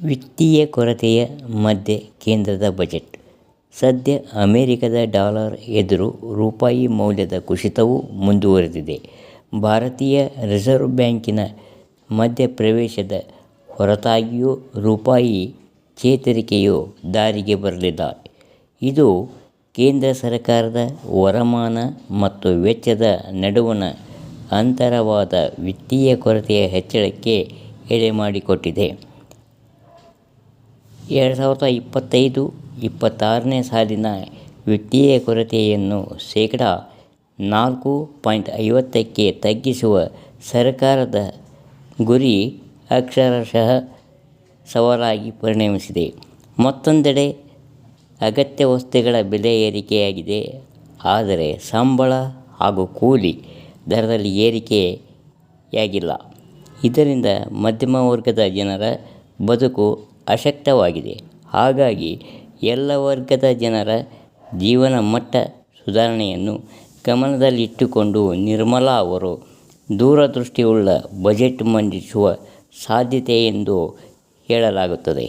ವಿತ್ತೀಯ ಕೊರತೆಯ ಮಧ್ಯೆ ಕೇಂದ್ರದ ಬಜೆಟ್. ಸದ್ಯ ಅಮೆರಿಕದ ಡಾಲರ್ ಎದುರು ರೂಪಾಯಿ ಮೌಲ್ಯದ ಕುಸಿತವು ಮುಂದುವರೆದಿದೆ. ಭಾರತೀಯ ರಿಸರ್ವ್ ಬ್ಯಾಂಕಿನ ಮಧ್ಯಪ್ರವೇಶದ ಹೊರತಾಗಿಯೂ ರೂಪಾಯಿ ಚೇತರಿಕೆಯು ದಾರಿಗೆ ಬರಲಿಲ್ಲ. ಇದು ಕೇಂದ್ರ ಸರ್ಕಾರದ ವರಮಾನ ಮತ್ತು ವೆಚ್ಚದ ನಡುವಣ ಅಂತರವಾದ ವಿತ್ತೀಯ ಕೊರತೆಯ ಹೆಚ್ಚಳಕ್ಕೆ ಎಡೆಮಾಡಿಕೊಟ್ಟಿದೆ. 2025-26ನೇ ಸಾಲಿನ ವಿತ್ತೀಯ ಕೊರತೆಯನ್ನು ಶೇಕಡಾ 4.50ಕ್ಕೆ ತಗ್ಗಿಸುವ ಸರ್ಕಾರದ ಗುರಿ ಅಕ್ಷರಶಃ ಸವಾಲಾಗಿ ಪರಿಣಮಿಸಿದೆ. ಮತ್ತೊಂದೆಡೆ ಅಗತ್ಯ ವಸ್ತುಗಳ ಬೆಲೆ ಏರಿಕೆಯಾಗಿದೆ. ಆದರೆ ಸಂಬಳ ಹಾಗೂ ಕೂಲಿ ದರದಲ್ಲಿ ಏರಿಕೆಯಾಗಿಲ್ಲ. ಇದರಿಂದ ಮಧ್ಯಮ ವರ್ಗದ ಜನರ ಬದುಕು ಅಶಕ್ತವಾಗಿದೆ. ಹಾಗಾಗಿ ಎಲ್ಲ ವರ್ಗದ ಜನರ ಜೀವನ ಮಟ್ಟ ಸುಧಾರಣೆಯನ್ನು ಗಮನದಲ್ಲಿಟ್ಟುಕೊಂಡು ನಿರ್ಮಲಾ ಅವರು ದೂರದೃಷ್ಟಿಯುಳ್ಳ ಬಜೆಟ್ ಮಂಡಿಸುವ ಸಾಧ್ಯತೆ ಎಂದು ಹೇಳಲಾಗುತ್ತದೆ.